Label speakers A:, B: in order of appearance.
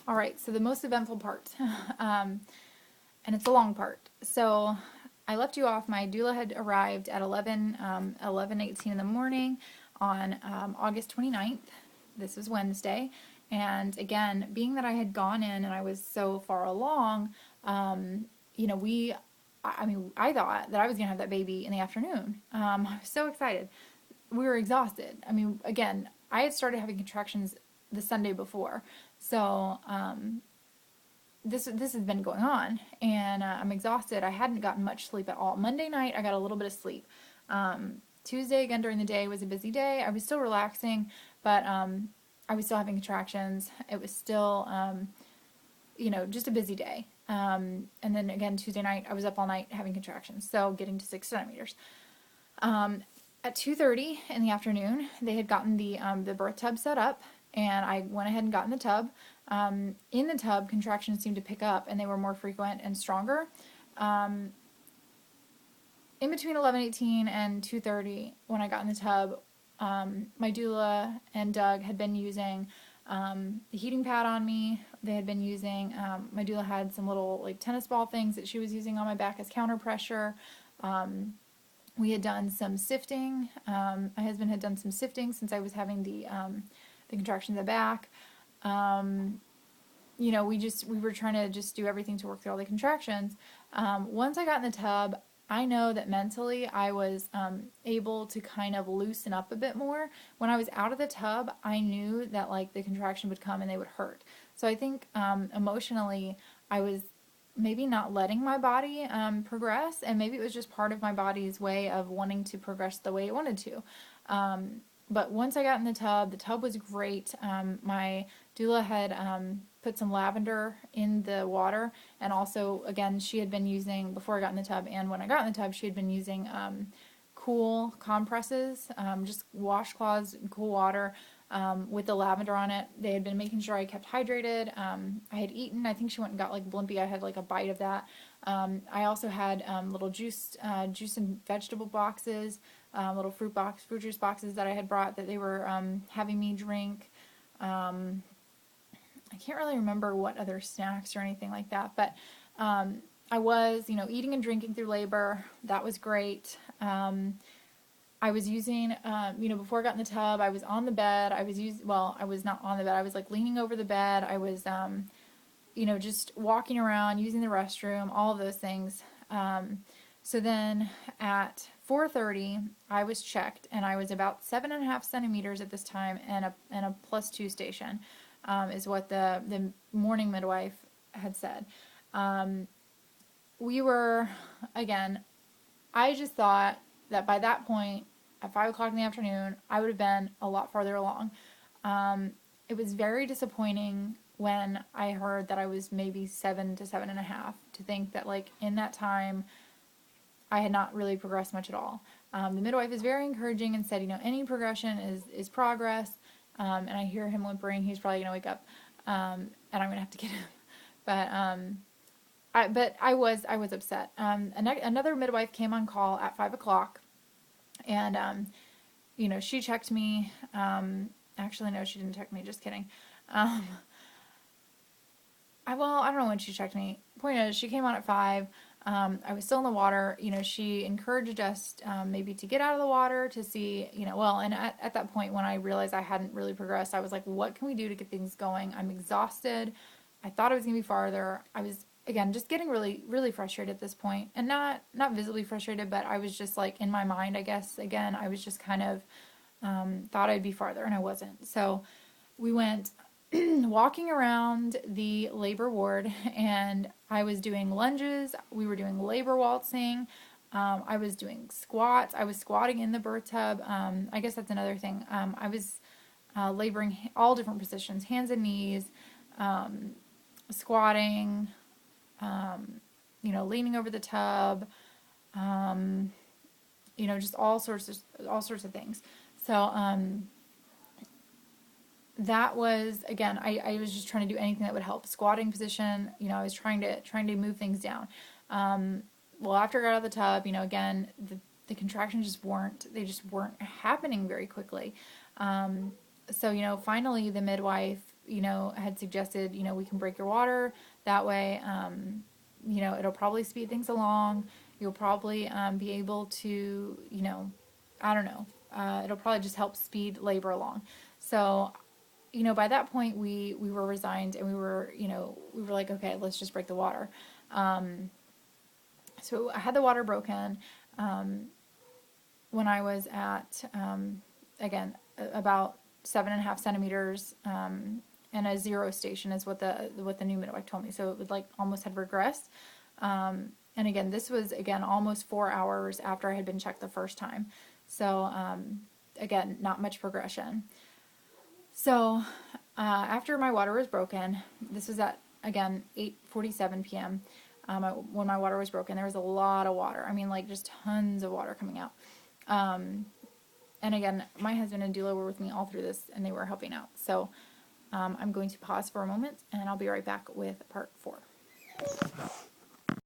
A: All right, so the most eventful part, and it's a long part. So I left you off. My doula had arrived at 11:18 in the morning on August 29th. This was Wednesday. And again, being that I had gone in and I was so far along, you know, I thought that I was going to have that baby in the afternoon. I was so excited. We were exhausted. I mean, again, I had started having contractions the Sunday before. So, this has been going on, and I'm exhausted. I hadn't gotten much sleep at all. Monday night, I got a little bit of sleep. Tuesday, again, during the day was a busy day. I was still relaxing, but I was still having contractions. It was still, just a busy day. And then again, Tuesday night, I was up all night having contractions, so getting to 6 centimeters. At 2:30 in the afternoon, they had gotten the birth tub set up, and I went ahead and got in the tub. In the tub, contractions seemed to pick up, and they were more frequent and stronger. In between 11:18 and 2:30, when I got in the tub, my doula and Doug had been using the heating pad on me. They had been using, my doula had some little like tennis ball things that she was using on my back as counter pressure. We had done some sifting. My husband had done some sifting since I was having the contractions in the back. We were trying to just do everything to work through all the contractions. Once I got in the tub, I know that mentally I was able to kind of loosen up a bit more. When I was out of the tub, I knew that like the contraction would come and they would hurt. So I think emotionally I was maybe not letting my body progress, and maybe it was just part of my body's way of wanting to progress the way it wanted to. But once I got in the tub was great. My doula had put some lavender in the water, and also, again, she had been using, before I got in the tub and when I got in the tub, she had been using cool compresses, just washcloths and cool water with the lavender on it. They had been making sure I kept hydrated. I had eaten. I think she went and got like Blimpie. I had like a bite of that. I also had little juice and vegetable boxes, little fruit juice boxes that I had brought that they were having me drink. I can't really remember what other snacks or anything like that, but I was, eating and drinking through labor. That was great. I was using, before I got in the tub, I was on the bed. I was not on the bed. I was like leaning over the bed. I was, just walking around, using the restroom, all of those things. So then at 4:30, I was checked, and I was about 7.5 centimeters at this time, and a +2 station, is what the morning midwife had said. We were, again, I just thought that by that point, at 5 o'clock in the afternoon, I would have been a lot farther along. It was very disappointing when I heard that I was maybe 7 to 7.5, to think that like in that time, I had not really progressed much at all. The midwife is very encouraging and said, any progression is progress. And I hear him whimpering. He's probably going to wake up, and I'm going to have to get him. But I was upset. Another midwife came on call at 5 o'clock, and she checked me. Actually, no, she didn't check me. Just kidding. I don't know when she checked me. Point is, she came on at 5. I was still in the water. She encouraged us maybe to get out of the water to see, and at that point when I realized I hadn't really progressed, I was like, what can we do to get things going? I'm exhausted. I thought I was going to be farther. I was, again, just getting really, really frustrated at this point, and not visibly frustrated, but I was just like in my mind, I guess, again, I was just kind of thought I'd be farther, and I wasn't. So we went walking around the labor ward, and I was doing lunges. We were doing labor waltzing. I was doing squats. I was squatting in the birth tub. I guess that's another thing. I was laboring all different positions, hands and knees, squatting, leaning over the tub, just all sorts of things. So, that was, again, I was just trying to do anything that would help. Squatting position, I was trying to move things down. After I got out of the tub, again, the contractions just weren't happening very quickly. So, finally the midwife had suggested, we can break your water. That way, it'll probably speed things along. You'll probably be able to, I don't know, it'll probably just help speed labor along. So, by that point, we were resigned, and we were like, okay, let's just break the water. So I had the water broken when I was at, again, about 7.5 centimeters, and a 0 station is what the new midwife told me. So it would like almost had regressed. And again, this was almost 4 hours after I had been checked the first time. So again, not much progression. So after my water was broken, this was at again 8:47 p.m. When my water was broken, there was a lot of water. I mean, like just tons of water coming out. And again, my husband and doula were with me all through this, and they were helping out. So I'm going to pause for a moment, and I'll be right back with part 4.